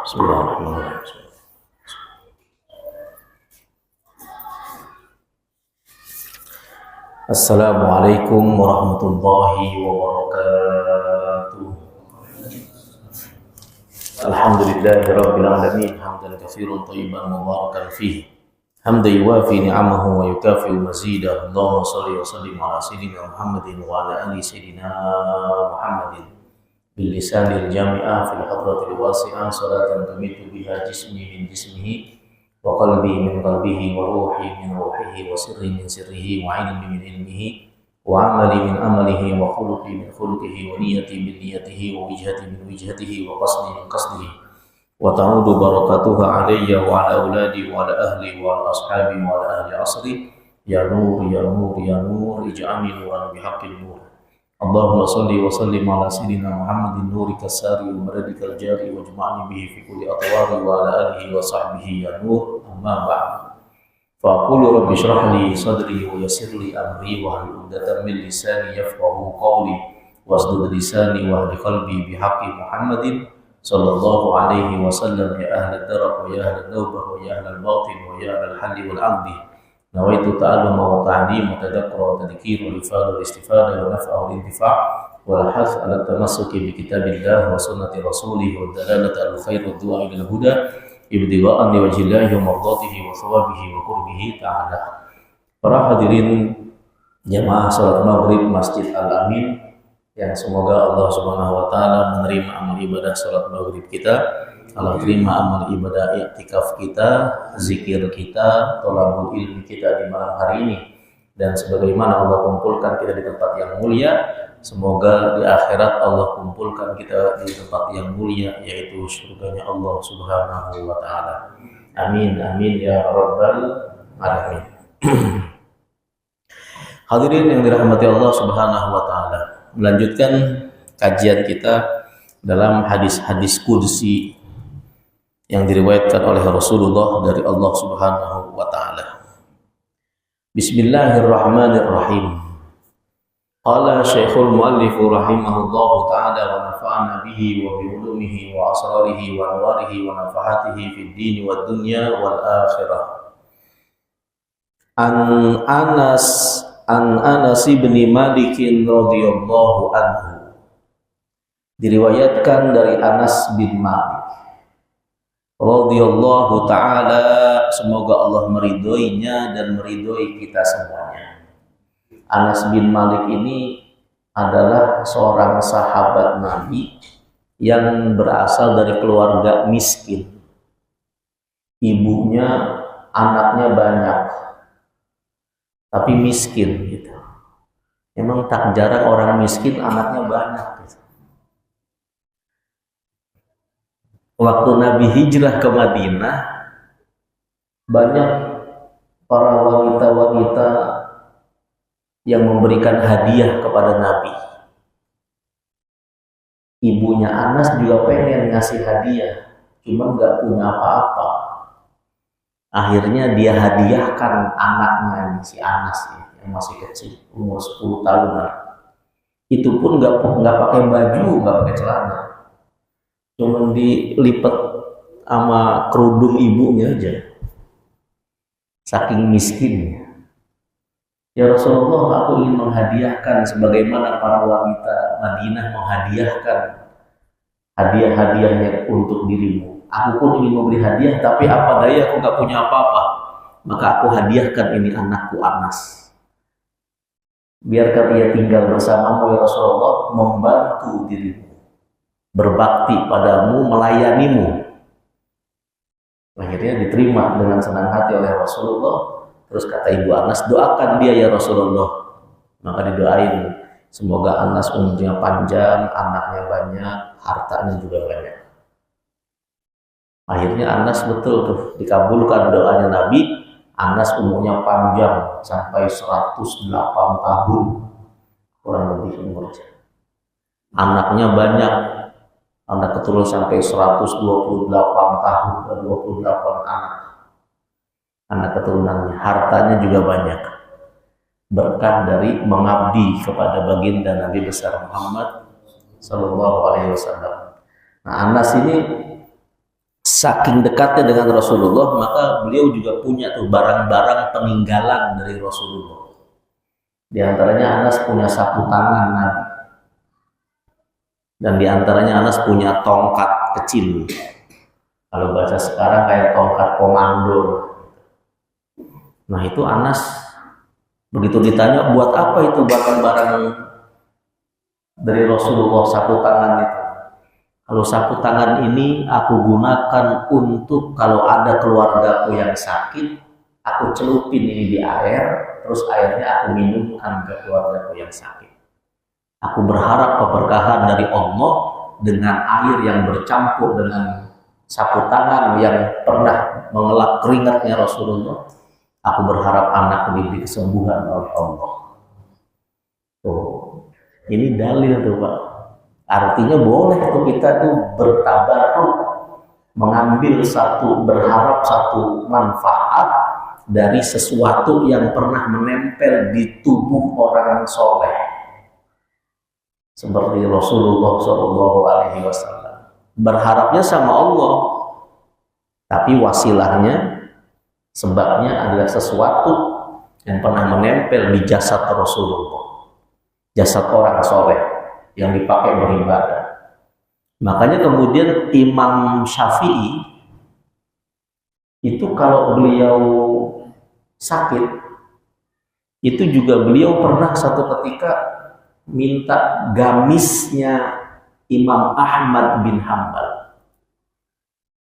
Bismillahirrahmanirrahim. Assalamualaikum warahmatullahi wabarakatuh. Alhamdulillahirabbil alamin, hamdan katsiran thayyiban mubarakan fihi. Hamdan yuwafi ni'amahu wa yukafi'u mazidah. Allahumma shalli wa sallim ala sayyidina Muhammadin wa ala ali sayyidina Muhammadin bil lisanil jami'ah fil hadratil wasi'ah, salatan tumitu biha jismi min jismihi wa qalbi min qalbihi wa ruhi min ruhihi wa sirri min sirrihi wa ilmi min ilmihi wa amali min amalihi wa khuluqi min khuluqihi wa niyati min niyatihi wa wijhati min wijhatihi wa qasdi min qasdihi wa ta'udu barakatuha alayya wa ala auladi wa ala ahli wa ala ashabi wa ala ahli asri ya nur ya nur ya nur ij'alni nuran bihaqqil nur. Allahumma salli wa sallim ala sayyidina Muhammadin nurika sari wa maradikal jari wa jma'ni bihi fi kulli atwari wa ala alihi wa sahbihi ya nur. Amma ba'd. Fa aqulu rabbi shrah li sadri wa yassir li amri wa hlul 'uqdatam min lisani yafqahu qawli wasdud lisani wa hdi qalbi bihaqqi Muhammadin sallallahu alaihi wasallam. Ya ahlad darab wa ya ahlad nawbah wa ya ahlal batin wa ya ahlal halli wal 'aqdi. Nawaitu ta'alluma wa ta'lim wa tadakkura wa tadhkir wa ifada wa istifada wa naf'a wa intifa' wa al-hath ala tamassuki bi kitabillah wa sunnati rasulih wa dalalata al-khair wa du'a ila al-huda ibtigha'an li wajhillahi wa mardatihi wa thawabihi wa qurbihi ta'ala. Para hadirin jamaah salat maghrib Masjid Al-Amin yang semoga Allah Subhanahu wa taala menerima amal ibadah salat maghrib kita, Allah terima amal ibadah i'tikaf kita, zikir kita, thalabul ilmi kita di malam hari ini, dan sebagaimana Allah kumpulkan kita di tempat yang mulia, semoga di akhirat Allah kumpulkan kita di tempat yang mulia, yaitu surganya Allah Subhanahu wa taala. Amin amin ya rabbal alamin. Hadirin yang dirahmati Allah Subhanahu wa taala, melanjutkan kajian kita dalam hadis-hadis qudsi yang diriwayatkan oleh Rasulullah dari Allah Subhanahu wa taala. Bismillahirrahmanirrahim. Qala Syekhul Muallif rahimahullahu taala wa nafa'ana bihi wa bi ulumihi wa asrarihi wa anwarihi wa nafahatihi fid din wad dunya wal akhirah. An Anas bin Malik radhiyallahu anhu. Diriwayatkan dari Anas bin Malik radhiyallahu ta'ala, semoga Allah meridhoinya dan meridhoi kita semuanya. Anas bin Malik ini adalah seorang sahabat Nabi yang berasal dari keluarga miskin. Ibunya anaknya banyak, tapi miskin gitu. Emang tak jarang orang miskin anaknya banyak gitu. Waktu Nabi hijrah ke Madinah, banyak para wanita-wanita yang memberikan hadiah kepada Nabi. Ibunya Anas juga pengen ngasih hadiah, cuma nggak punya apa-apa. Akhirnya dia hadiahkan anaknya, si Anas yang masih kecil, umur 10 tahunan. Itu pun nggak pakai baju, nggak pakai celana. Cuma dilipat sama kerudung ibunya aja, saking miskinnya. Ya Rasulullah, aku ingin menghadiahkan sebagaimana para wanita Madinah menghadiahkan hadiah-hadiahnya untuk dirimu. Aku pun ingin memberi hadiah, tapi apa daya aku gak punya apa-apa. Maka aku hadiahkan ini anakku Anas. Biarkan ia tinggal bersamamu ya Rasulullah, membantu dirimu, berbakti padamu, melayanimu. Akhirnya diterima dengan senang hati oleh Rasulullah. Terus kata ibu Anas, doakan dia ya Rasulullah. Maka didoain, semoga Anas umurnya panjang, anaknya banyak, hartanya juga banyak. Akhirnya Anas betul tuh, dikabulkan doanya Nabi. Anas umurnya panjang sampai 108 tahun kurang lebih umurnya. Anaknya banyak, anak keturunan sampai 128 tahun, 28 anak keturunannya. Hartanya juga banyak, berkah dari mengabdi kepada baginda Nabi besar Muhammad Sallallahu Alaihi Wasallam. Nah, Anas ini saking dekatnya dengan Rasulullah, maka beliau juga punya tuh barang-barang peninggalan dari Rasulullah. Di antaranya Anas punya sapu tangan Nabi. Dan di antaranya Anas punya tongkat kecil. Kalau bahasa sekarang kayak tongkat komando. Nah itu Anas begitu ditanya buat apa itu barang-barang dari Rasulullah sapu tangan itu. Kalau sapu tangan ini aku gunakan untuk kalau ada keluargaku yang sakit, aku celupin ini di air, terus airnya aku minumkan ke keluargaku yang sakit. Aku berharap keberkahan dari Allah dengan air yang bercampur dengan sapu tangan yang pernah mengelap keringatnya Rasulullah. Aku berharap anakku diberi kesembuhan oleh Allah. Tuh, ini dalil tuh Pak. Artinya boleh tuh kita tuh bertabaruk, mengambil berharap satu manfaat dari sesuatu yang pernah menempel di tubuh orang soleh. Seperti Rasulullah SAW. Berharapnya sama Allah, tapi wasilahnya, sebabnya adalah sesuatu yang pernah menempel di jasad Rasulullah, jasad orang soleh yang dipakai beribadah. Makanya kemudian Imam Syafi'i itu kalau beliau sakit, itu juga beliau pernah satu ketika minta gamisnya Imam Ahmad bin Hanbal.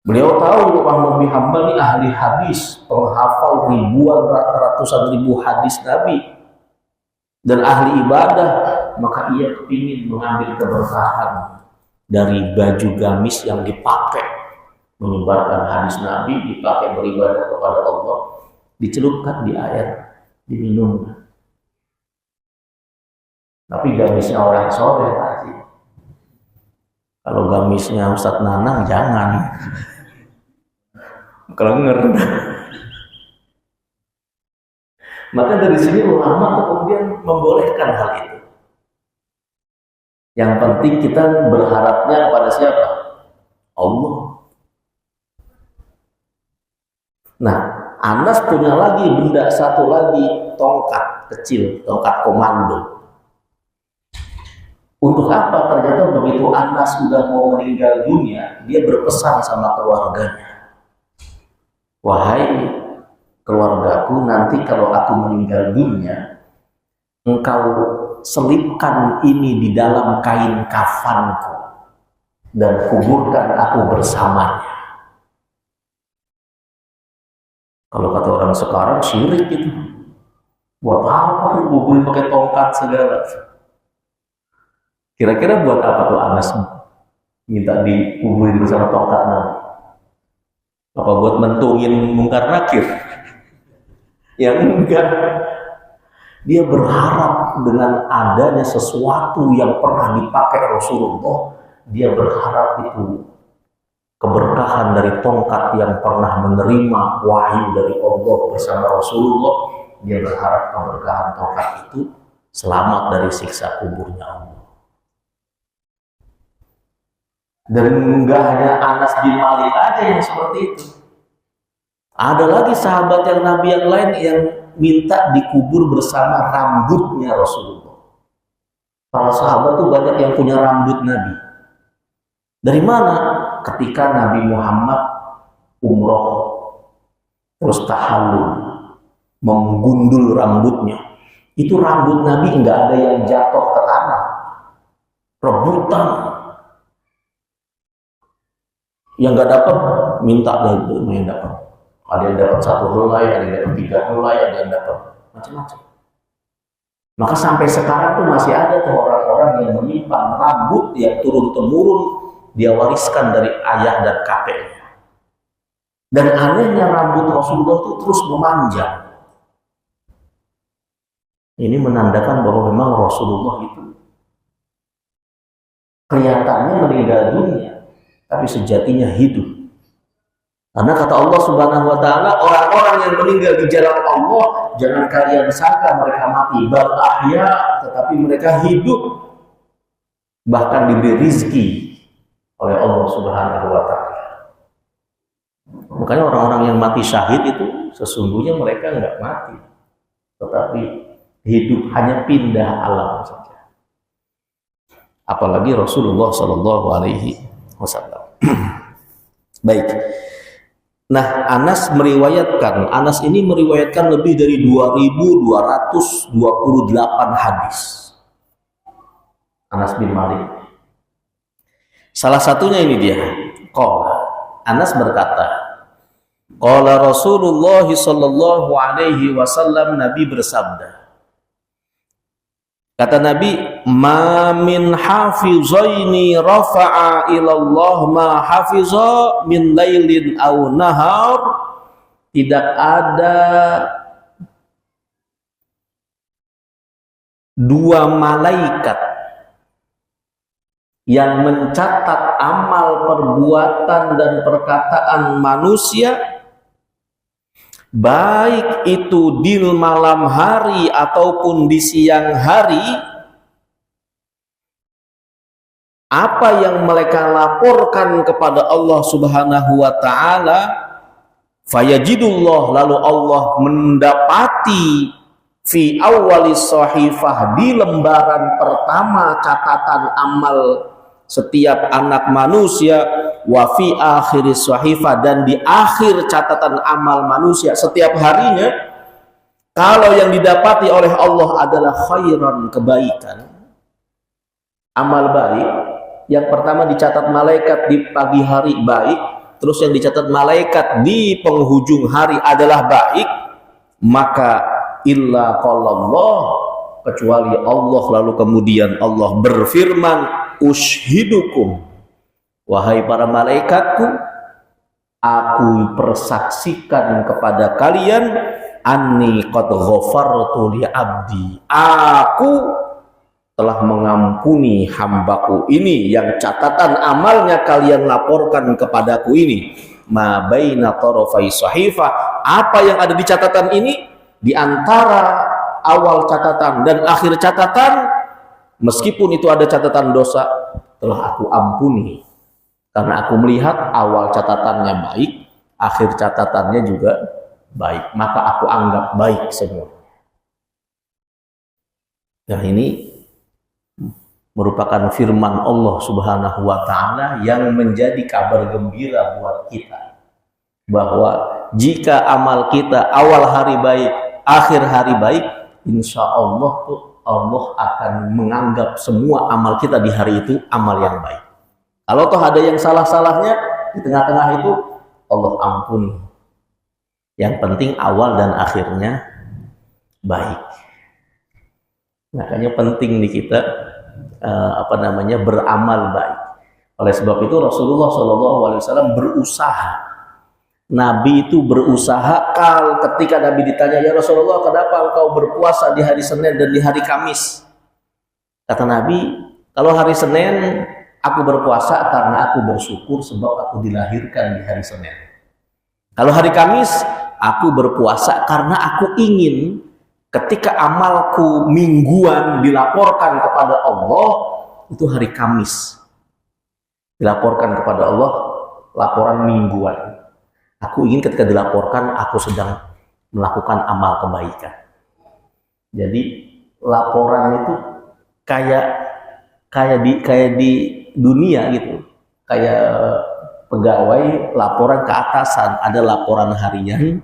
Beliau tahu Ahmad bin Hanbal ini ahli hadis, penghafal ratusan ribu hadis Nabi dan ahli ibadah, maka ia ingin mengambil keberkahan dari baju gamis yang dipakai menyebarkan hadis Nabi, dipakai beribadah kepada Allah, dicelupkan di air, diminum. Tapi gamisnya orang soleh pasti. Kalau gamisnya Ustadz Nanang jangan. Kelenger. Maka dari sini ulama kemudian membolehkan hal itu. Yang penting kita berharapnya kepada siapa? Allah. Nah, Anas punya lagi benda satu lagi, tongkat kecil, tongkat komando. Untuk apa? Ternyata begitu Anas sudah mau meninggal dunia, dia berpesan sama keluarganya. Wahai keluargaku, nanti kalau aku meninggal dunia, engkau selipkan ini di dalam kain kafanku dan kuburkan aku bersamanya. Kalau kata orang sekarang syirik itu. Buat apa kubur pakai tongkat segala? Kira-kira buat apa tuh Anas minta dikuburin bersama tongkat Nabi? Apa buat mentungin mungkar nakir? Yang enggak. Dia berharap dengan adanya sesuatu yang pernah dipakai Rasulullah, dia berharap itu keberkahan dari tongkat yang pernah menerima wahyu dari Allah bersama Rasulullah. Dia berharap keberkahan tongkat itu selamat dari siksa kuburnya Allah. Dan enggak hanya Anas bin Malik aja yang seperti itu. Ada lagi sahabat yang Nabi yang lain yang minta dikubur bersama rambutnya Rasulullah. Para sahabat tuh banyak yang punya rambut Nabi. Dari mana? Ketika Nabi Muhammad umroh, terus tahallul, menggundul rambutnya. Itu rambut Nabi enggak ada yang jatuh ke tanah. Rebutan. Yang nggak dapat minta lagi yang dapat. Ada yang dapat 1 helai, ada yang dapat 3 helai, ada yang dapat macam-macam. Maka sampai sekarang tuh masih ada tuh orang-orang yang menyimpan rambut yang turun temurun dia wariskan dari ayah dan kakeknya. Dan anehnya rambut Rasulullah itu terus memanjang. Ini menandakan bahwa memang Rasulullah itu kelihatannya meninggal dunia, tapi sejatinya hidup. Karena kata Allah Subhanahu wa taala, orang-orang yang meninggal di jalan Allah, jangan kalian sangka mereka mati, bal ahya, tetapi mereka hidup. Bahkan diberi rizki oleh Allah Subhanahu wa taala. Makanya orang-orang yang mati syahid itu sesungguhnya mereka nggak mati, tetapi hidup, hanya pindah alam saja. Apalagi Rasulullah Shallallahu Alaihi Wasallam. Baik. Nah, Anas ini meriwayatkan lebih dari 2.228 hadis. Anas bin Malik. Salah satunya ini dia. Anas berkata, qala Rasulullah sallallahu alaihi wasallam, Nabi bersabda. Kata Nabi, ma min hafizaini rafa'a ilallah ma hafiza min lailin aw nahar. Tidak ada dua malaikat yang mencatat amal perbuatan dan perkataan manusia, baik itu di malam hari ataupun di siang hari, apa yang mereka laporkan kepada Allah Subhanahu wa ta'ala, fayajidullah, lalu Allah mendapati fi awalis sahifah, di lembaran pertama catatan amal setiap anak manusia, wa fi akhiris sahifah, dan di akhir catatan amal manusia setiap harinya, kalau yang didapati oleh Allah adalah khairan, kebaikan, amal baik, yang pertama dicatat malaikat di pagi hari baik, terus yang dicatat malaikat di penghujung hari adalah baik, maka illa qalallah, kecuali Allah, lalu kemudian Allah berfirman, ushidukum, wahai para malaikatku, aku persaksikan kepada kalian, anni qad ghafartu li abdi, aku telah mengampuni hambaku ini yang catatan amalnya kalian laporkan kepadaku ini, ma baina tarafai sahifah, apa yang ada di catatan ini, di antara awal catatan dan akhir catatan, meskipun itu ada catatan dosa, telah aku ampuni, karena aku melihat awal catatannya baik, akhir catatannya juga baik, maka aku anggap baik semua. Nah, ini merupakan firman Allah Subhanahu wa ta'ala yang menjadi kabar gembira buat kita, bahwa jika amal kita awal hari baik, akhir hari baik, insya Allah tuh Allah akan menganggap semua amal kita di hari itu amal yang baik. Kalau toh ada yang salah-salahnya di tengah-tengah itu, Allah ampuni. Yang penting awal dan akhirnya baik. Makanya penting nih kita beramal baik. Oleh sebab itu Rasulullah SAW berusaha. Nabi itu berusaha, ketika Nabi ditanya, ya Rasulullah, kenapa engkau berpuasa di hari Senin dan di hari Kamis? Kata Nabi, kalau hari Senin aku berpuasa karena aku bersyukur sebab aku dilahirkan di hari Senin. Kalau hari Kamis aku berpuasa karena aku ingin ketika amalku mingguan dilaporkan kepada Allah, itu hari Kamis dilaporkan kepada Allah laporan mingguan. Aku ingin ketika dilaporkan aku sedang melakukan amal kebaikan. Jadi laporan itu kayak di dunia gitu, kayak pegawai laporan ke atasan, ada laporan harian,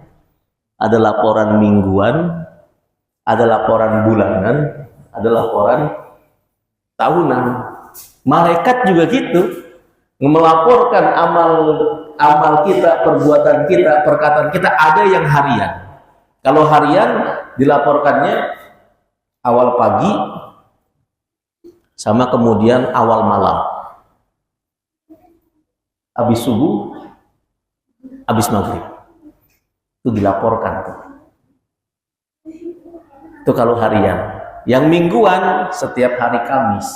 ada laporan mingguan, ada laporan bulanan, ada laporan tahunan. Malaikat juga gitu, melaporkan amal kita, perbuatan kita, perkataan kita, ada yang harian. Kalau harian dilaporkannya awal pagi sama kemudian awal malam, habis subuh, habis maghrib, itu dilaporkan. Itu kalau harian. Yang mingguan setiap hari Kamis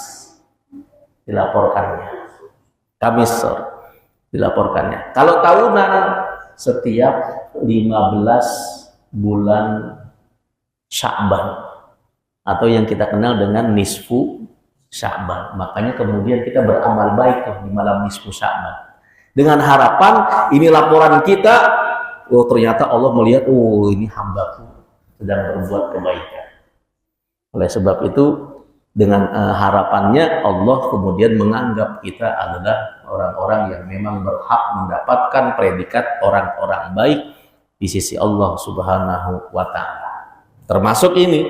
dilaporkannya, Kamis sore dilaporkannya. Kalau tahunan setiap 15 bulan Sya'ban, atau yang kita kenal dengan nisfu Sya'ban. Makanya kemudian kita beramal baik di malam nisfu Sya'ban. Dengan harapan ini laporan kita, oh ternyata Allah melihat, oh ini hambaku sedang berbuat kebaikan. Oleh sebab itu, dengan harapannya Allah kemudian menganggap kita adalah orang-orang yang memang berhak mendapatkan predikat orang-orang baik di sisi Allah Subhanahu wa Ta'ala. Termasuk ini,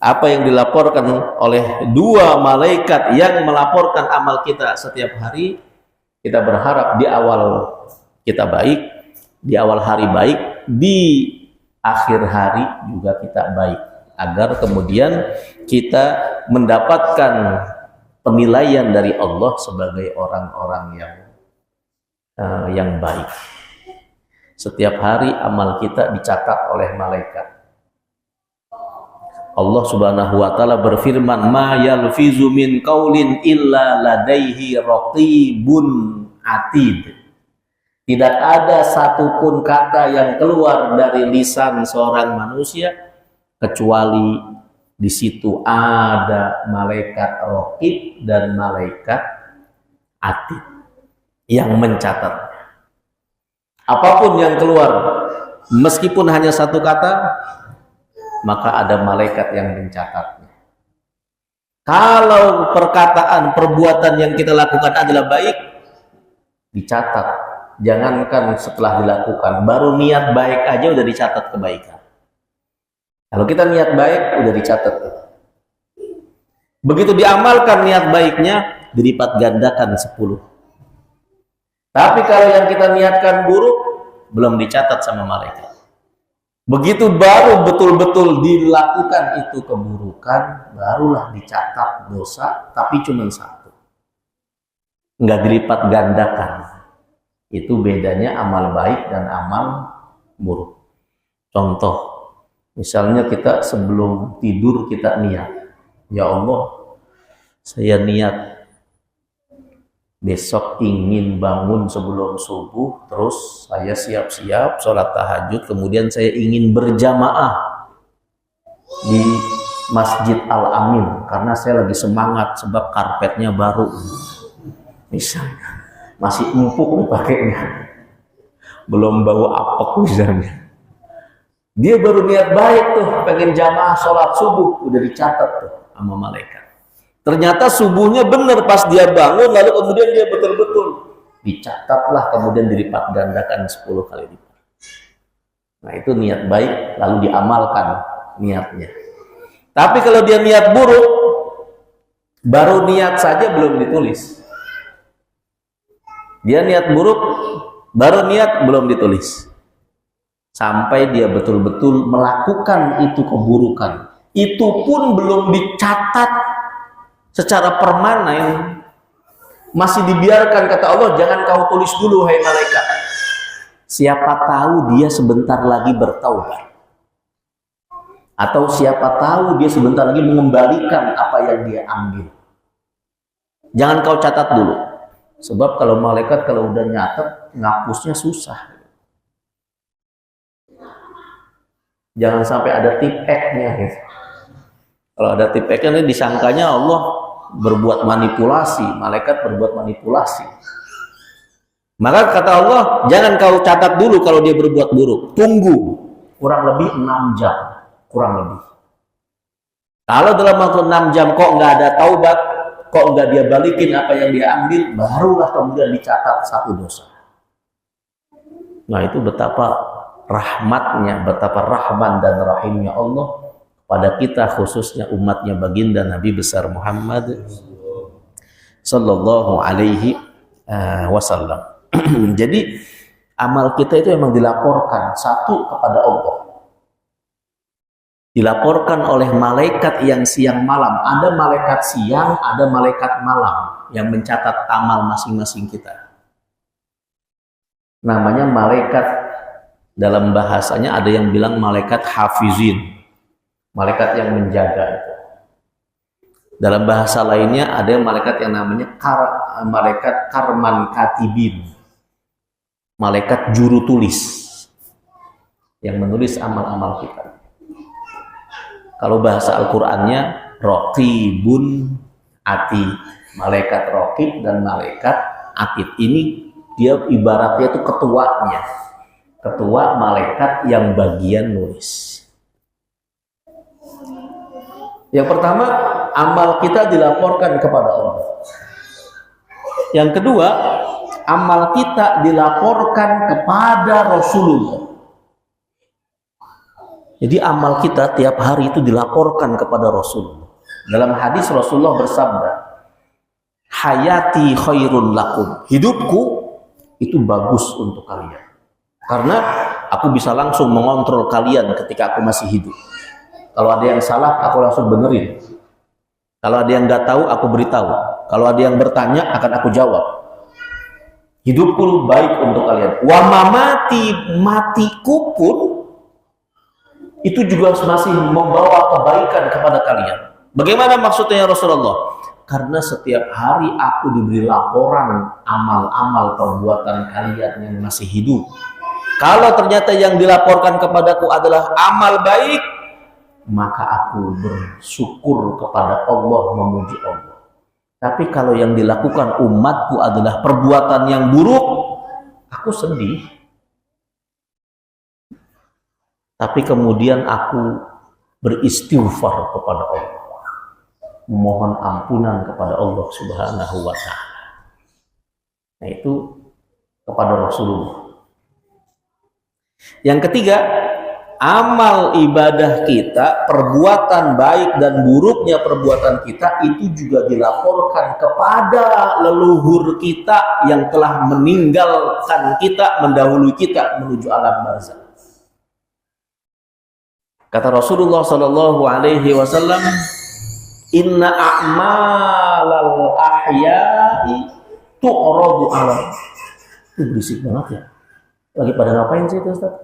apa yang dilaporkan oleh dua malaikat yang melaporkan amal kita setiap hari. Kita berharap di awal kita baik, di awal hari baik, di akhir hari juga kita baik, agar kemudian kita mendapatkan penilaian dari Allah sebagai orang-orang yang baik. Setiap hari amal kita dicatat oleh malaikat. Allah Subhanahu wa Ta'ala berfirman, "Ma yalfizu min qaulin illa ladaihi raqibun atid." Tidak ada satupun kata yang keluar dari lisan seorang manusia kecuali di situ ada malaikat raqib dan malaikat atid yang mencatat. Apapun yang keluar, meskipun hanya satu kata, maka ada malaikat yang mencatatnya. Kalau perkataan, perbuatan yang kita lakukan adalah baik, dicatat. Jangankan setelah dilakukan, baru niat baik aja udah dicatat kebaikan. Kalau kita niat baik, udah dicatat. Begitu diamalkan niat baiknya, dilipat gandakan 10. Tapi kalau yang kita niatkan buruk, belum dicatat sama malaikat. Begitu baru betul-betul dilakukan itu keburukan, barulah dicatat dosa, tapi cuma satu. Nggak dilipat gandakan. Itu bedanya amal baik dan amal buruk. Contoh, misalnya kita sebelum tidur kita niat, ya Allah, saya niat besok ingin bangun sebelum subuh, terus saya siap-siap sholat tahajud, kemudian saya ingin berjamaah di Masjid Al-Amin karena saya lagi semangat sebab karpetnya baru, misalnya masih empuk dipakainya, belum bau apek misalnya. Dia baru niat baik tuh, pengen jamaah sholat subuh, udah dicatat tuh sama malaikat. Ternyata subuhnya benar pas dia bangun, lalu kemudian dia betul-betul dicatatlah, kemudian dilipat gandakan 10 kali lipat. Nah itu niat baik, lalu diamalkan niatnya. Tapi kalau dia niat buruk, baru niat saja belum ditulis. Dia niat buruk, baru niat belum ditulis. Sampai dia betul-betul melakukan itu keburukan, itu pun belum dicatat secara permanen, masih dibiarkan. Kata Allah, jangan kau tulis dulu hai malaikat, siapa tahu dia sebentar lagi bertaubat, atau siapa tahu dia sebentar lagi mengembalikan apa yang dia ambil. Jangan kau catat dulu, sebab kalau malaikat kalau udah nyatet, ngapusnya susah. Jangan sampai ada tip X-nya gitu. Kalau ada tip X-nya disangkanya Allah berbuat manipulasi, malaikat berbuat manipulasi. Maka kata Allah, jangan kau catat dulu kalau dia berbuat buruk. Tunggu kurang lebih 6 jam, kurang lebih. Kalau dalam waktu 6 jam kok nggak ada taubat, kok nggak dia balikin apa yang dia ambil, barulah kemudian dicatat satu dosa. Nah itu betapa rahmatnya, betapa rahman dan rahimnya Allah pada kita, khususnya umatnya baginda Nabi besar Muhammad sallallahu alaihi wasallam. Jadi amal kita itu memang dilaporkan satu kepada Allah, dilaporkan oleh malaikat yang siang malam. Ada malaikat siang, ada malaikat malam yang mencatat amal masing-masing kita. Namanya malaikat, dalam bahasanya ada yang bilang malaikat hafizin, malaikat yang menjaga itu. Dalam bahasa lainnya ada malaikat yang namanya malaikat karman katibin, malaikat juru tulis yang menulis amal-amal kita. Kalau bahasa Al-Qur'annya raqibun atid, malaikat raqib dan malaikat atid. Ini Dia ibaratnya itu ketuanya, ketua malaikat yang bagian nulis. Yang pertama, amal kita dilaporkan kepada Allah. Yang kedua, amal kita dilaporkan kepada Rasulullah. Jadi amal kita tiap hari itu dilaporkan kepada Rasulullah. Dalam hadis Rasulullah bersabda, hayati khairun lakum, hidupku itu bagus untuk kalian, karena aku bisa langsung mengontrol kalian ketika aku masih hidup. Kalau ada yang salah, aku langsung benerin. Kalau ada yang nggak tahu, aku beritahu. Kalau ada yang bertanya, akan aku jawab. Hidupku baik untuk kalian. Wa mamati, matiku pun itu juga masih membawa kebaikan kepada kalian. Bagaimana maksudnya ya Rasulullah? Karena setiap hari aku diberi laporan amal-amal perbuatan kalian yang masih hidup. Kalau ternyata yang dilaporkan kepadaku adalah amal baik, maka aku bersyukur kepada Allah, memuji Allah. Tapi kalau yang dilakukan umatku adalah perbuatan yang buruk, aku sedih. Tapi kemudian aku beristighfar kepada Allah, memohon ampunan kepada Allah Subhanahu wa Ta'ala. Nah, itu kepada Rasulullah. Yang ketiga, amal ibadah kita, perbuatan baik dan buruknya perbuatan kita itu juga dilaporkan kepada leluhur kita yang telah meninggalkan kita, mendahului kita menuju alam barzakh. Kata Rasulullah Shallallahu Alaihi Wasallam, inna a'malal ahya'i tu'radu alam. Itu berisik banget ya. Lagi pada ngapain sih itu Ustaz?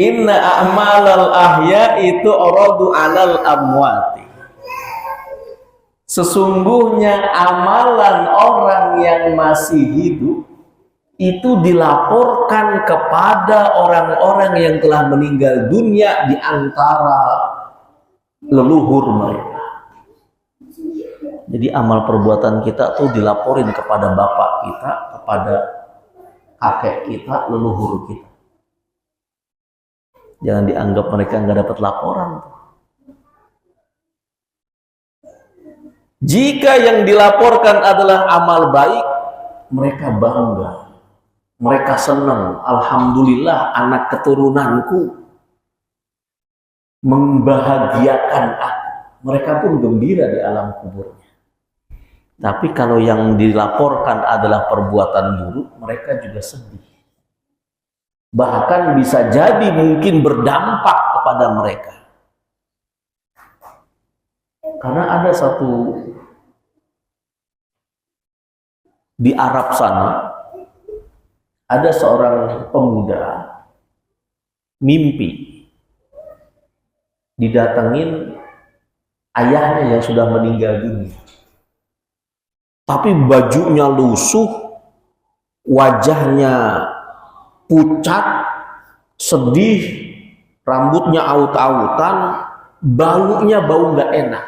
Inna a'malal ahya'i tu'radu alal amwati. Sesungguhnya amalan orang yang masih hidup itu dilaporkan kepada orang-orang yang telah meninggal dunia di antara leluhur mereka. Jadi amal perbuatan kita tuh dilaporin kepada bapak kita, kepada kakek kita, leluhur kita. Jangan dianggap mereka nggak dapat laporan. Jika yang dilaporkan adalah amal baik, mereka bangga. Mereka senang, alhamdulillah anak keturunanku membahagiakan aku. Mereka pun gembira di alam kuburnya. Tapi kalau yang dilaporkan adalah perbuatan buruk, mereka juga sedih. Bahkan bisa jadi mungkin berdampak kepada mereka. Karena ada satu di Arab sana, ada seorang pemuda mimpi didatengin ayahnya yang sudah meninggal dunia. Tapi bajunya lusuh, wajahnya pucat, sedih, rambutnya aut-autan, baunya bau nggak enak.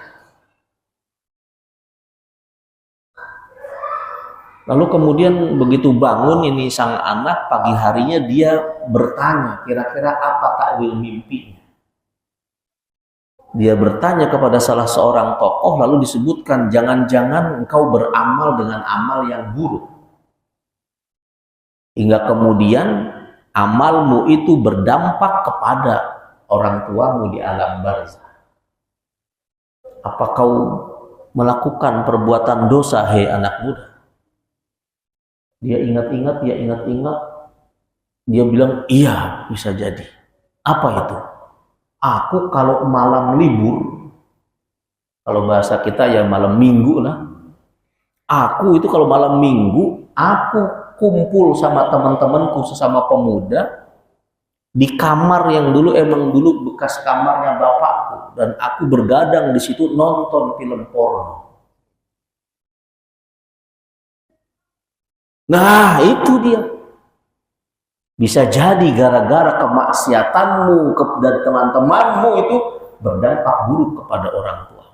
Lalu kemudian begitu bangun ini sang anak, pagi harinya dia bertanya kira-kira apa takwil mimpinya. Dia bertanya kepada salah seorang tokoh, lalu disebutkan, jangan-jangan engkau beramal dengan amal yang buruk. Hingga kemudian amalmu itu berdampak kepada orang tuamu di alam barzakh. Apa kau melakukan perbuatan dosa, hei anak muda? Dia ingat-ingat, dia bilang, iya bisa jadi. Apa itu? Aku kalau malam libur, kalau bahasa kita ya malam minggu lah, aku itu kalau malam minggu, aku kumpul sama teman-temanku sesama pemuda, di kamar yang emang dulu bekas kamarnya bapakku, dan aku bergadang di situ nonton film porno. Nah, itu dia. Bisa jadi gara-gara kemaksiatanmu dan teman-temanmu itu berdampak buruk kepada orang tua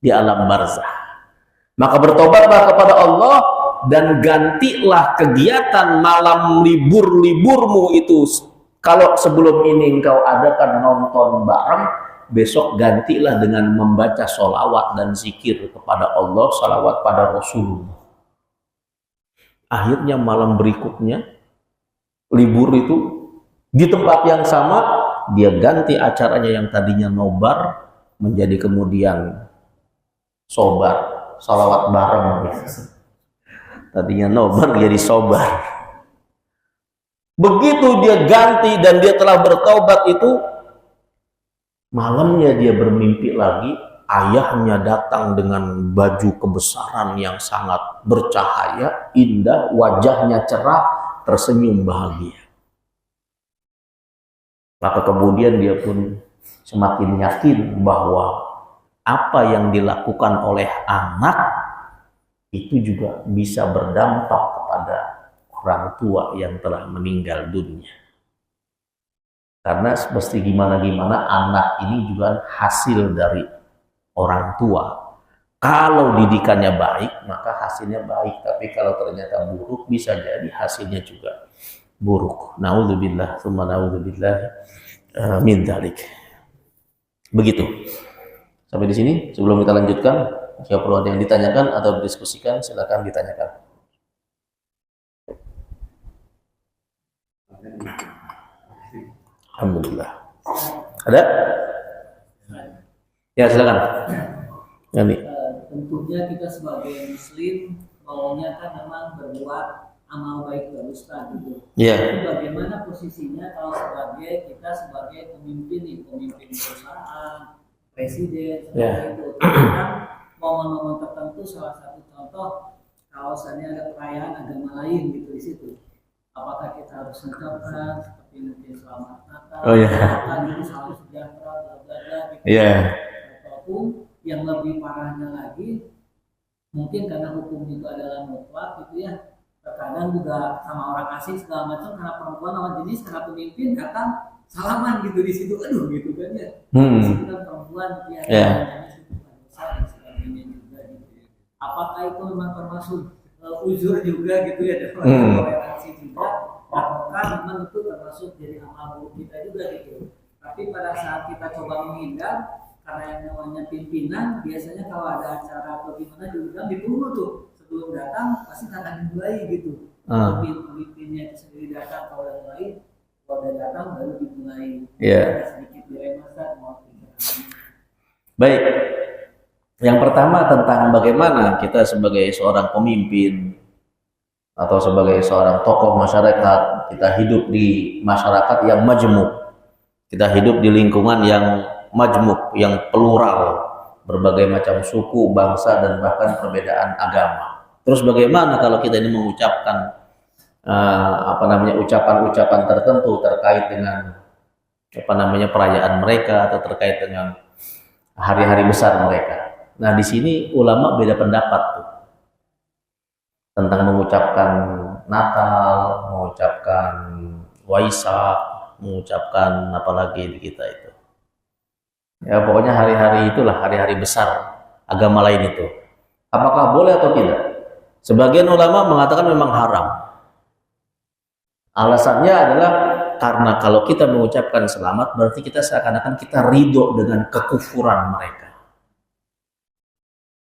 di alam barzah. Maka bertobatlah kepada Allah dan gantilah kegiatan malam libur-liburmu itu. Kalau sebelum ini engkau adakan nonton bareng, besok gantilah dengan membaca sholawat dan zikir kepada Allah, sholawat pada Rasulullah. Akhirnya malam berikutnya, libur itu, di tempat yang sama, dia ganti acaranya yang tadinya nobar, menjadi kemudian sobar, sholawat bareng. Tadinya nobar jadi sobar. Begitu dia ganti dan dia telah bertaubat itu, malamnya dia bermimpi lagi, ayahnya datang dengan baju kebesaran yang sangat bercahaya, indah, wajahnya cerah, tersenyum bahagia. Maka kemudian dia pun semakin yakin bahwa apa yang dilakukan oleh anak itu juga bisa berdampak kepada orang tua yang telah meninggal dunia. Karena seperti gimana-gimana anak ini juga hasil dari orang tua. Kalau didikannya baik, maka hasilnya baik. Tapi kalau ternyata buruk, bisa jadi hasilnya juga buruk. Na'udzubillah, tsumma na'udzubillah min dzalik. Begitu. Sampai di sini. Sebelum kita lanjutkan, jika perlu ada yang ditanyakan atau didiskusikan, silakan ditanyakan. Alhamdulillah. Ada? Ya, silakan. Yani. Tentunya kita sebagai muslim maunya kan memang berbuat amal baik terus gitu. Ya. Tapi bagaimana posisinya kalau kita sebagai pemimpin perusahaan, presiden, seperti itu. Kan momen-momen tertentu, salah satu contoh kalau misalnya ada perayaan agama lain gitu di situ. Apakah kita harus mengucapkan seperti mungkin selamat Natal, salam sejahtera, bla bla bla gitu. Ataupun yang lebih parahnya lagi, mungkin karena hukum itu adalah mutlak gitu ya. Terkadang juga sama orang asing segala macam, karena perempuan lawan jenis, karena pemimpin datang salaman gitu di situ, aduh gitu kan ya. Di situ kan perempuan dia dan sebagainya juga gitu. Apakah itu memang termasuk uzur juga gitu ya, dan toleransi juga, ataukah memang itu termasuk jadi amal buruk kita juga gitu. Tapi pada saat kita coba menghindar, karena yang namanya pimpinan, biasanya kalau ada acara atau gimana diundang, ditunggu tuh sebelum datang pasti akan dimulai gitu. Pemimpinnya itu sendiri datang, kalau udah mulai, kalau udah datang baru dimulai. Sedikit diremasa mau. Baik. Yang pertama tentang bagaimana kita sebagai seorang pemimpin atau sebagai seorang tokoh masyarakat, kita hidup di masyarakat yang majmuk, kita hidup di lingkungan yang majmuk, yang plural, berbagai macam suku, bangsa, dan bahkan perbedaan agama. Terus bagaimana kalau kita ini mengucapkan ucapan-ucapan tertentu terkait dengan perayaan mereka atau terkait dengan hari-hari besar mereka. Nah, di sini ulama beda pendapat tuh tentang mengucapkan Natal, mengucapkan Waisak, mengucapkan apalagi di kita itu. Ya, pokoknya hari-hari itulah, hari-hari besar agama lain itu. Apakah boleh atau tidak? Sebagian ulama mengatakan memang haram. Alasannya adalah karena kalau kita mengucapkan selamat, berarti kita seakan-akan kita ridho dengan kekufuran mereka.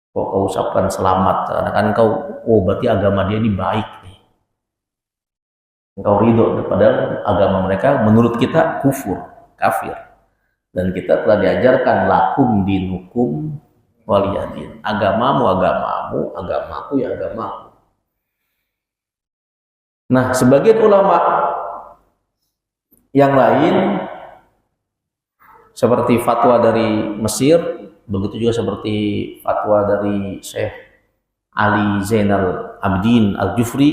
Kok kau ucapkan selamat, karena kan kau, berarti agama dia ini baik nih. Engkau ridho, padahal agama mereka menurut kita kufur, kafir. Dan kita telah diajarkan lakum dinukum waliyadin. Agamamu agamamu, agamaku ya agamaku. Nah, sebagian ulama yang lain seperti fatwa dari Mesir, begitu juga seperti fatwa dari Syekh Ali Zainal Abidin Al-Jufri,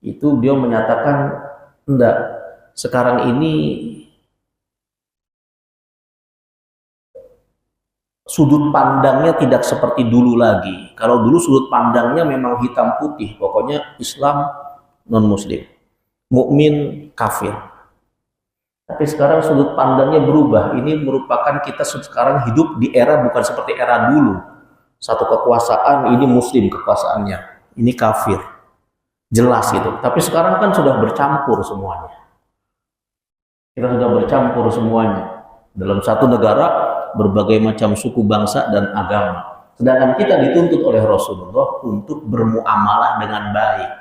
itu beliau menyatakan enggak, sekarang ini sudut pandangnya tidak seperti dulu lagi. Kalau dulu sudut pandangnya memang hitam putih, pokoknya Islam non muslim, mukmin kafir. Tapi sekarang sudut pandangnya berubah. Ini merupakan kita sekarang hidup di era bukan seperti era dulu. Satu kekuasaan, ini muslim kekuasaannya, ini kafir. Jelas gitu. Tapi sekarang kan sudah bercampur semuanya. Kita sudah bercampur semuanya. Dalam satu negara, berbagai macam suku, bangsa, dan agama. Sedangkan kita dituntut oleh Rasulullah untuk bermuamalah dengan baik.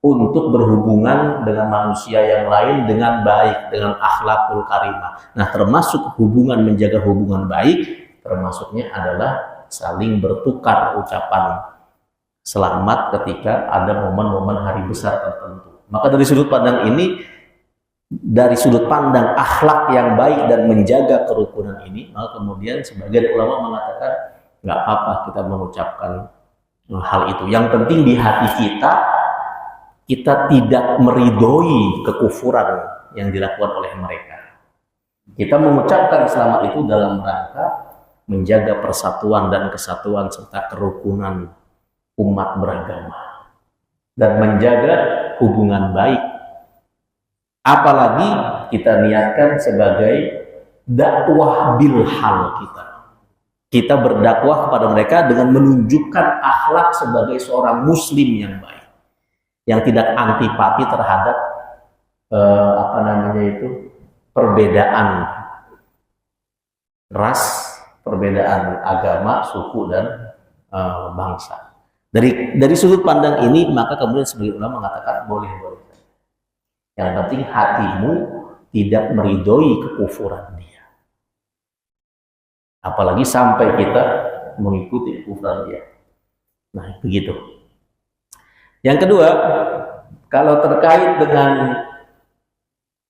Untuk berhubungan dengan manusia yang lain dengan baik, dengan akhlakul karimah. Nah, termasuk hubungan, menjaga hubungan baik, termasuknya adalah saling bertukar ucapan selamat ketika ada momen-momen hari besar tertentu. Maka dari sudut pandang ini, dari sudut pandang akhlak yang baik dan menjaga kerukunan ini, maka kemudian sebagian ulama mengatakan nggak apa-apa kita mengucapkan hal itu. Yang penting di hati kita tidak meridhoi kekufuran yang dilakukan oleh mereka. Kita mengucapkan selamat itu dalam rangka menjaga persatuan dan kesatuan serta kerukunan umat beragama dan menjaga hubungan baik. Apalagi kita niatkan sebagai dakwah bilhal kita. Kita berdakwah kepada mereka dengan menunjukkan akhlak sebagai seorang muslim yang baik, yang tidak antipati terhadap perbedaan ras, perbedaan agama, suku, dan bangsa. Dari sudut pandang ini, maka kemudian sebagian ulama mengatakan boleh. Yang penting hatimu tidak meridhoi kekufuran dia. Apalagi sampai kita mengikuti kekufuran dia. Nah, begitu. Yang kedua, kalau terkait dengan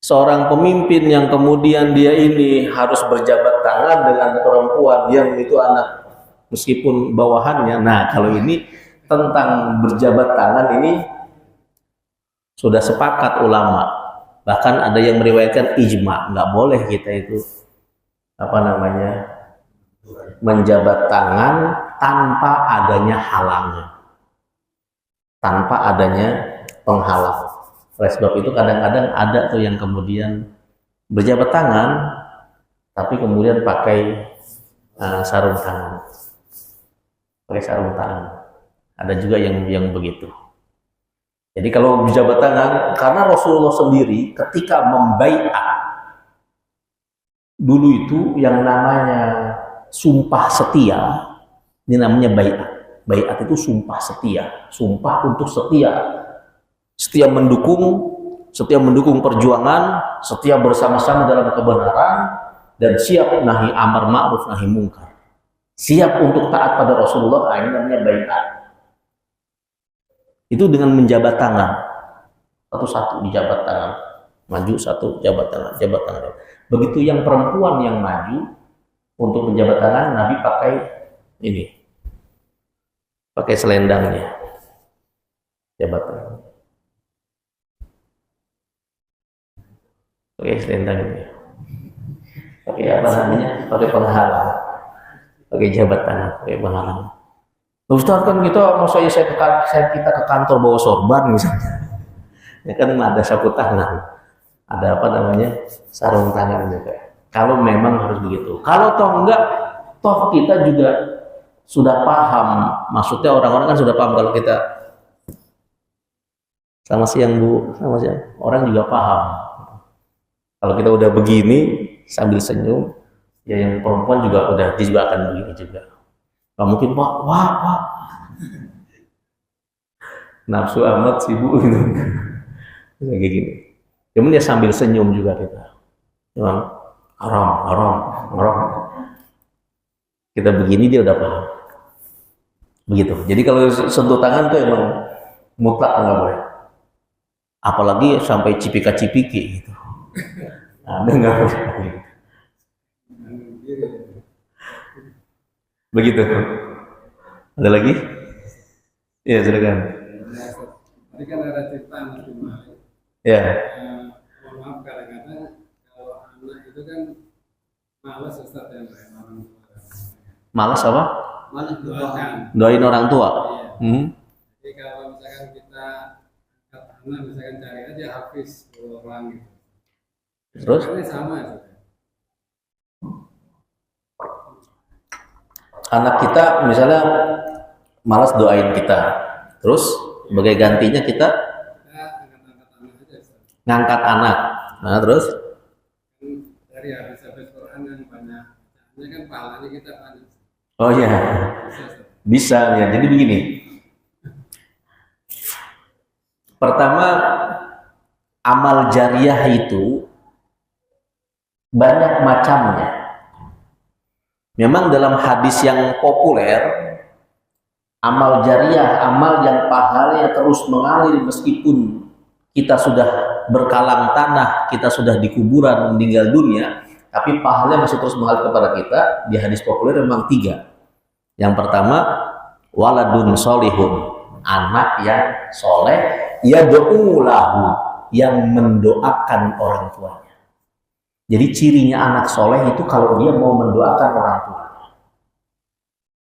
seorang pemimpin yang kemudian dia ini harus berjabat tangan dengan perempuan yang itu anak meskipun bawahannya. Nah, kalau ini tentang berjabat tangan ini sudah sepakat ulama. Bahkan ada yang meriwayatkan ijma, nggak boleh kita itu menjabat tangan tanpa adanya halangan, tanpa adanya penghalang. Oleh sebab itu kadang-kadang ada tuh yang kemudian berjabat tangan tapi kemudian pakai sarung tangan, ada juga yang begitu. Jadi kalau berjabat tangan, karena Rasulullah sendiri ketika membaiat dulu itu yang namanya sumpah setia, ini namanya baiat. Baiat itu sumpah setia, sumpah untuk setia mendukung perjuangan, setia bersama-sama dalam kebenaran, dan siap nahi amar ma'ruf nahi mungkar. Siap untuk taat pada Rasulullah, ini namanya baiat. Itu dengan menjabat tangan, satu-satu dijabat tangan, maju satu, jabat tangan. Begitu yang perempuan yang maju untuk menjabat tangan, Nabi pakai selendangnya, jabat tangan, pakai selendangnya, pakai penghalang, pakai jabat tangan, pakai penghalang. Ustaz, kan kita kita ke kantor bawa sorban misalnya, ya kan ada sapu tangan, ada sarung tangan juga. Kalau memang harus begitu. Kalau enggak, kita juga sudah paham. Maksudnya orang-orang kan sudah paham kalau kita selamat siang Bu, selamat siang. Orang juga paham. Kalau kita udah begini sambil senyum, ya yang perempuan juga dia juga akan begini juga. Gak mungkin wah nafsu amat sibuk gitu kayak gini. Cuman dia sambil senyum juga kita. Memang haram. Kita begini dia udah paham. Begitu. Jadi kalau sentuh tangan tuh emang mutlak nggak boleh. Apalagi sampai cipika-cipiki gitu. Nah, nggak boleh. Begitu. Ada lagi? Ya, silakan. Tadi kan ada cerita Mas Jumali. Ya. Mohon maaf kadang-kadang kalau anak itu kan malas Ustaz ya, orang tua. Malas apa? Malas doakan. Doain orang tua. Iya. Jadi kalau misalkan kita angkat anak, misalkan cari aja hafiz orang gitu. Terus Ini sama ya. anak kita misalnya malas doain kita, terus sebagai gantinya kita Kita angkat-angkat anak aja. Ustaz. ngangkat anak. Nah terus Kan dari habis-habis Quran yang banyak. Ini kan pahalanya kita banyak. oh iya Bisa, Ustaz. bisa ya. Jadi begini. Pertama, amal jariah itu banyak macamnya. Memang dalam hadis yang populer, amal jariah, amal yang pahalanya terus mengalir meskipun kita sudah berkalang tanah, kita sudah di kuburan meninggal dunia, tapi pahalanya masih terus mengalir kepada kita. Di hadis populer memang 3. Yang pertama, waladun solihun, anak yang soleh, yad'u lahu, yang mendoakan orang tuanya. Jadi cirinya anak soleh itu kalau dia mau mendoakan orang tuanya.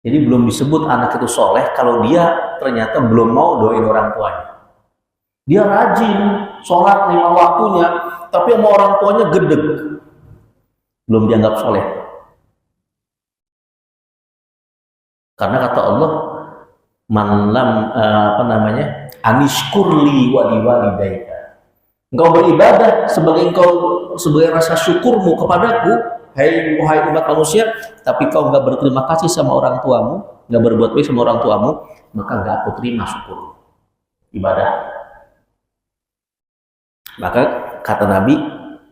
Jadi belum disebut anak itu soleh kalau dia ternyata belum mau doain orang tuanya. Dia rajin, sholat 5 waktunya, tapi sama orang tuanya gedeg. Belum dianggap soleh. Karena kata Allah, man lam anishkurli wa liwalidayka. Engkau beribadah sebagai rasa syukurmu kepadaku, wahai umat manusia, tapi kau nggak berterima kasih sama orang tuamu, nggak berbuat baik sama orang tuamu, maka nggak aku terima syukur ibadah. Maka kata Nabi,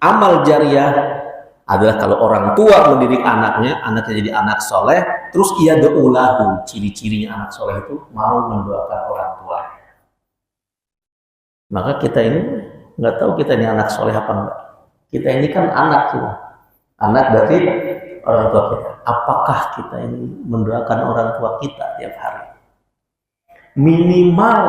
amal jariah adalah kalau orang tua mendidik anaknya jadi anak soleh, terus ia do'ulahu, ciri-cirinya anak soleh itu mau mendoakan orang tua. Maka kita ini nggak tahu kita ini anak soleh apa enggak. Kita ini kan anak semua, anak dari orang tua kita. Apakah kita ini mendoakan orang tua kita tiap hari? Minimal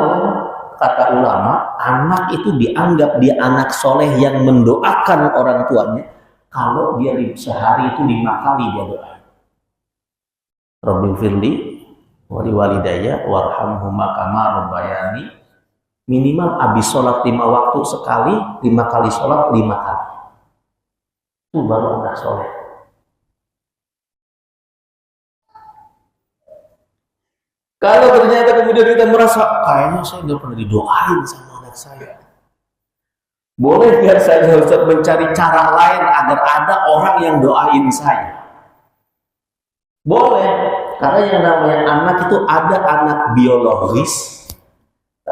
kata ulama, anak itu dianggap dia anak soleh yang mendoakan orang tuanya. Kalau dia sehari itu 5 kali dia doa. Rabbil firli wa liwalidayya warhamhuma kama rabbayani. Minimal habis sholat 5 waktu sekali, 5 kali sholat 5 kali. Itu baru anak soleh. Kalau ternyata kemudian kita merasa kayaknya saya nggak pernah didoain sama anak saya, boleh nggak saya Ustaz mencari cara lain agar ada orang yang doain saya? Boleh, karena yang namanya anak itu ada anak biologis,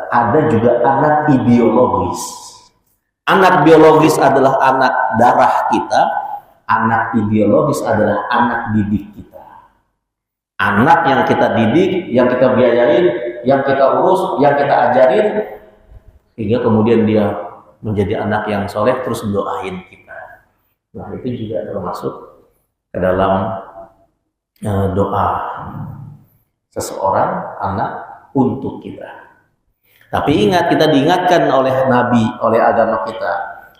ada juga anak ideologis. Anak biologis adalah anak darah kita, anak ideologis adalah anak didik kita. Anak yang kita didik, yang kita biayain, yang kita urus, yang kita ajarin, sehingga kemudian dia menjadi anak yang soleh terus mendoain kita. Nah itu juga termasuk ke dalam doa seseorang anak untuk kita. Tapi ingat, kita diingatkan oleh Nabi, oleh agama kita,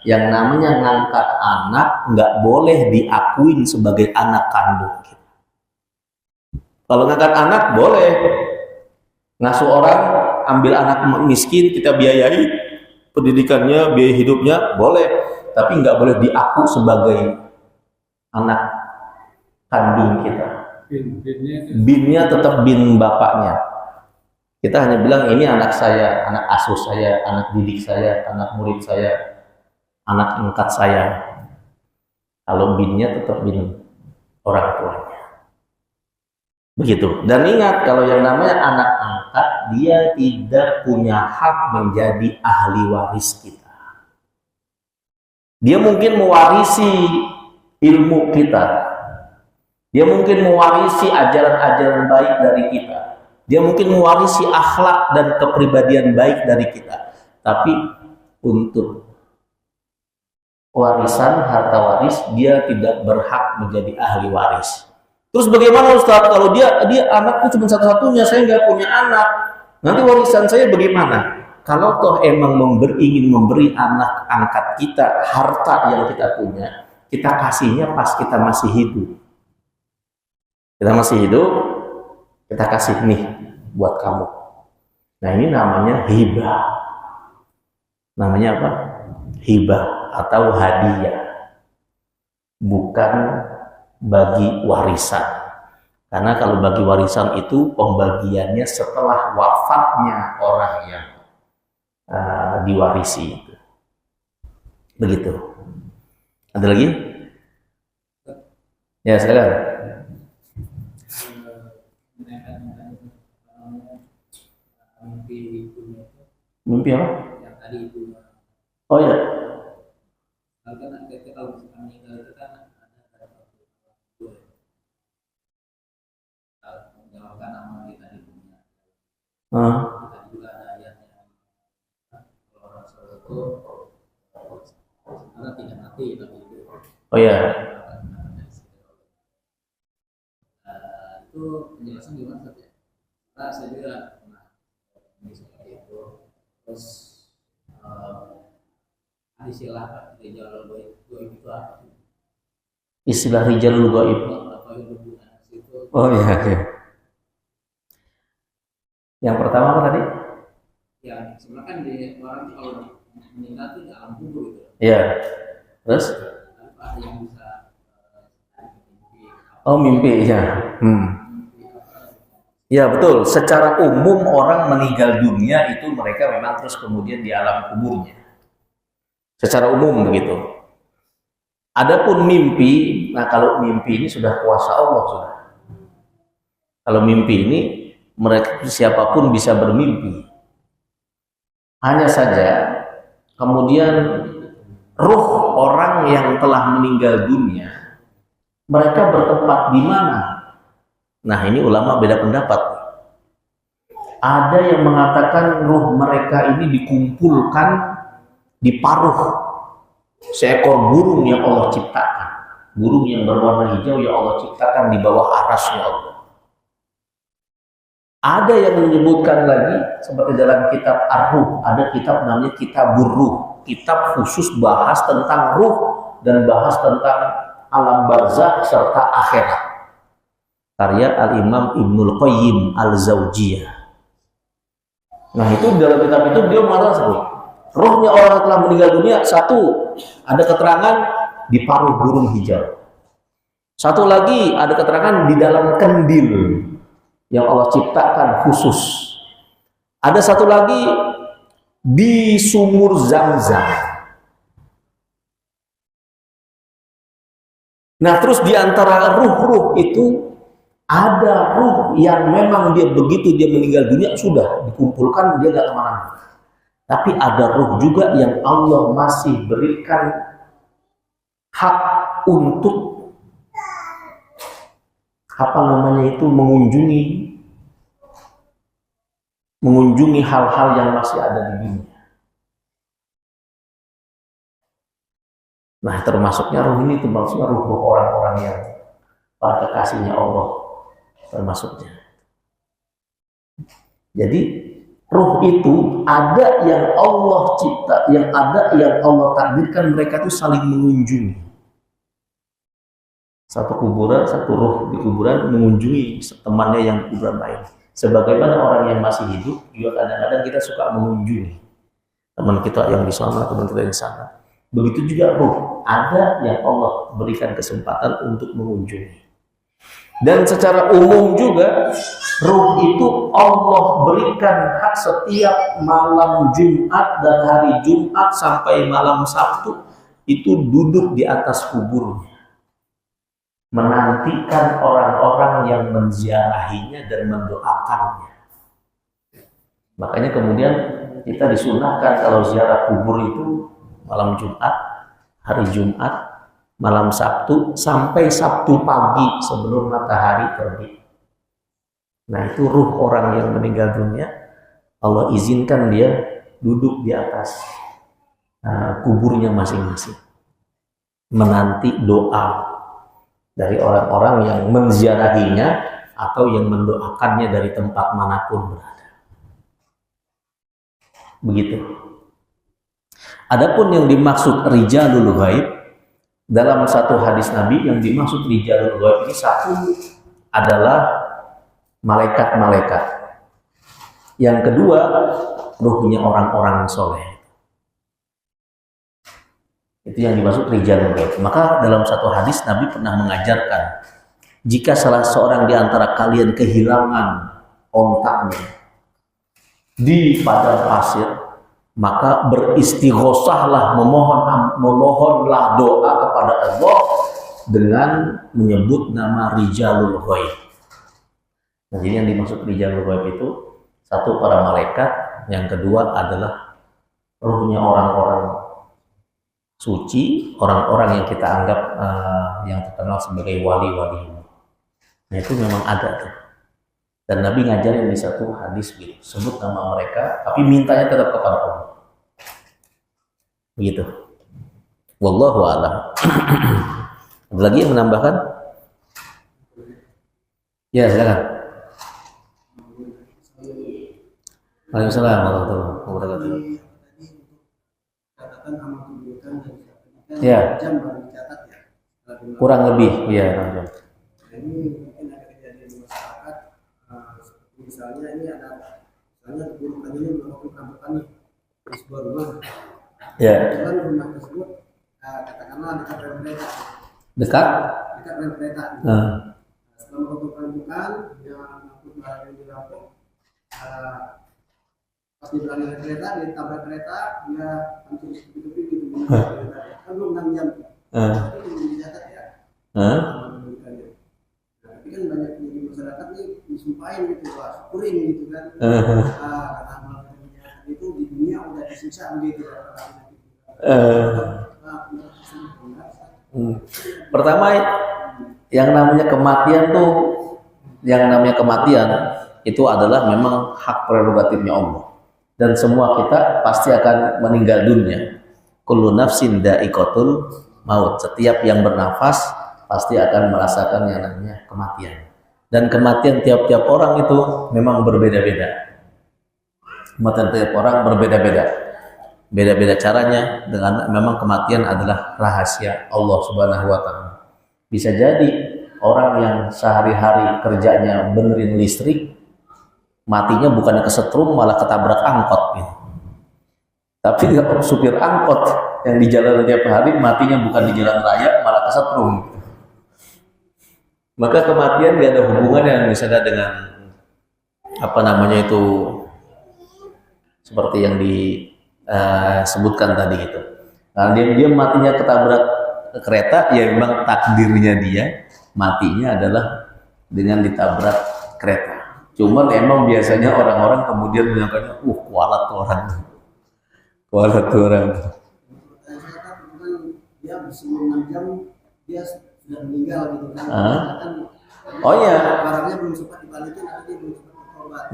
yang namanya ngangkat anak nggak boleh diakuin sebagai anak kandung kita. Kalau ngangkat anak boleh, ngasuh orang, ambil anak miskin kita biayai pendidikannya, biaya hidupnya boleh, tapi nggak boleh diaku sebagai anak kandung kita. Binnya tetap bin bapaknya. Kita hanya bilang ini anak saya, anak asuh saya, anak didik saya, anak murid saya, anak angkat saya. Kalau binnya tetap bin orang tuanya. Begitu. Dan ingat, kalau yang namanya anak angkat, dia tidak punya hak menjadi ahli waris kita. Dia mungkin mewarisi ilmu kita. Dia mungkin mewarisi ajaran-ajaran baik dari kita. Dia mungkin mewarisi akhlak dan kepribadian baik dari kita. Tapi untuk warisan, harta waris, dia tidak berhak menjadi ahli waris. Terus bagaimana Ustaz kalau dia anakku cuma satu-satunya, saya nggak punya anak, nanti warisan saya bagaimana? Kalau toh emang ingin memberi anak angkat kita harta yang kita punya, kita kasihnya pas kita masih hidup. Kita masih hidup, kita kasih nih buat kamu. Nah ini namanya hibah. Namanya apa? Hibah atau hadiah. bukan bagi warisan. Karena kalau bagi warisan itu pembagiannya setelah wafatnya orang yang diwarisi. Begitu. Ada lagi? Ya, silakan. Mimpi apa? Yang tadi itu. Oh ya. Kan ketika kalau misalkan meninggal itu kan ada menjalankan amal kita di dunia. Kita juga ada ayatnya. Kalau orang soleh itu sebenarnya tidak mati tapi itu. Oh ya. Itu penjelasan gimana saja? Nah, saya juga pernah ini seperti itu. Terus istilah Rijalul Ghaib itu apa? Istilah Rijalul Ghaib. Oh iya, iya. Yang pertama apa tadi? Ya, sebenarnya kan di orang kalau meninggal itu di alam kubur gitu. Iya. Terus? Ada yang bisa mimpi. Oh, mimpi ya. Ya betul. Secara umum orang meninggal dunia itu mereka memang terus kemudian di alam kuburnya. Secara umum begitu. Adapun mimpi, nah kalau mimpi ini sudah kuasa Allah sudah. Kalau mimpi ini mereka siapapun bisa bermimpi. Hanya saja kemudian ruh orang yang telah meninggal dunia mereka bertempat di mana? Nah ini ulama beda pendapat. Ada yang mengatakan ruh mereka ini dikumpulkan di paruh seekor burung yang Allah ciptakan. Burung yang berwarna hijau yang Allah ciptakan di bawah arasnya Allah. Ada yang menyebutkan lagi seperti dalam kitab Ar-Ruh, ada kitab namanya Kitabur Ruh, kitab khusus bahas tentang ruh dan bahas tentang alam barzakh serta akhirat. Karya Al-Imam Ibnul Qayyim Al-Zawjiyah. Nah itu dalam kitab itu dia mengatakan ruhnya orang yang telah meninggal dunia, satu ada keterangan di paruh burung hijau. Satu lagi ada keterangan di dalam kendil yang Allah ciptakan khusus. Ada satu lagi di sumur Zam-Zam. Nah terus di antara ruh-ruh itu ada ruh yang memang dia begitu dia meninggal dunia sudah dikumpulkan dia gak kemana-mana. Tapi ada ruh juga yang Allah masih berikan hak untuk mengunjungi hal-hal yang masih ada di dunia. Nah termasuknya ruh ini termasuknya ruh orang-orang yang para kekasihnya Allah termasuknya. Jadi ruh itu ada yang Allah cipta, yang ada yang Allah takdirkan mereka itu saling mengunjungi. Satu kuburan, satu ruh di kuburan mengunjungi temannya yang di kuburan lain. Sebagaimana orang yang masih hidup juga kadang-kadang kita suka mengunjungi teman kita yang di sana, teman kita yang di sana. Begitu juga ruh, ada yang Allah berikan kesempatan untuk mengunjungi. Dan secara umum juga ruh itu Allah berikan hak setiap malam Jumat dan hari Jumat sampai malam Sabtu itu duduk di atas kuburnya, menantikan orang-orang yang menziarahinya dan mendoakannya. Makanya kemudian kita disunahkan kalau ziarah kubur itu malam Jumat, hari Jumat, malam Sabtu sampai Sabtu pagi sebelum matahari terbit. Nah itu ruh orang yang meninggal dunia, Allah izinkan dia duduk di atas kuburnya masing-masing, menanti doa dari orang-orang yang menziarahinya atau yang mendoakannya dari tempat manapun berada. Begitu. Adapun yang dimaksud Rijalul Ghaib dalam satu hadis Nabi, yang dimaksud Rijalul Ghaib ini satu adalah malaikat-malaikat. Yang kedua ruhnya orang-orang soleh. Itu yang dimaksud rijalul ghaib. Maka dalam satu hadis Nabi pernah mengajarkan, jika salah seorang di antara kalian kehilangan ontaknya di padang pasir, maka beristighosahlah, memohonlah doa kepada Allah dengan menyebut nama rijalul ghaib. Nah, jadi yang dimaksud rijalul ghaib itu satu para malaikat, yang kedua adalah ruhnya orang-orang suci, orang-orang yang kita anggap yang terkenal sebagai wali-wali. Nah, itu memang ada tuh. Dan Nabi ngajarin di satu hadis gitu, sebut nama mereka, tapi mintanya tetap kepada Allah. Begitu. Wallahu a'lam. Ada lagi yang menambahkan? Ya, silakan. Waalaikumsalam warahmatullahi wabarakatuh. Ya. Kurang lebih, ya. Ini mungkin ada kejadian di masyarakat, seperti misalnya ini ada, misalnya guru tadi ini melakukan perampokan di sebuah rumah. Ya. Jalan rumah tersebut, katakanlah dekat rel kereta. Dekat Rel kereta. Setelah melakukan perampokan, yang angkut barang yang dirampok, pas di belakang rel kereta, ditabrak kereta, dia langsung sepi-sepi gitu. Kan belum 6 jam. Tapi belum dicatat ya. Tapi kan banyak di masyarakat nih disumpahin gitu, wah syukurin gitu kan. Kata amal itu di dunia udah disiksa begitu. Pertama, yang namanya kematian itu adalah memang hak prerogatifnya Allah, dan semua kita pasti akan meninggal dunia. Kullu nafsin dha'iqatul maut. Setiap yang bernafas pasti akan merasakan yang namanya kematian. Dan kematian tiap-tiap orang itu memang berbeda-beda. Kematian tiap orang berbeda-beda. Beda-beda caranya, dengan memang kematian adalah rahasia Allah Subhanahu wa taala. Bisa jadi orang yang sehari-hari kerjanya benerin listrik, matinya bukannya kesetrum malah ketabrak angkot gitu. Tapi supir angkot yang di jalan tiap hari matinya bukan di jalan raya malah kesetrum. Maka kematian tidak ada hubungannya misalnya dengan itu seperti yang disebutkan tadi itu. Nah, dia matinya ketabrak kereta, ya memang takdirnya dia matinya adalah dengan ditabrak kereta. Cuman emang biasanya orang-orang kemudian menyangkanya, kualat tuh orang. Dia sebelum 6 jam dia sudah meninggal gitu kan. Oh iya. Barangnya belum sempat dibalikin, atau dia belum sempat berobat.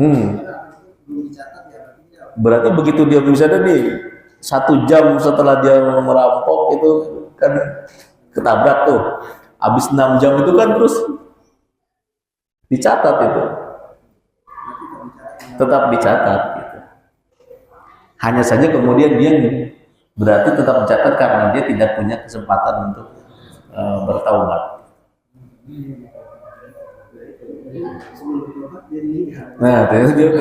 Belum dicatat ya. Berarti begitu dia misalnya nih 1 jam setelah dia merampok itu kan ketabrak tuh. Habis 6 jam itu kan terus dicatat itu. Tetap dicatat gitu. Hanya saja kemudian dia berarti tetap mencatat karena dia tidak punya kesempatan untuk bertaubat. Nah, ternyata dia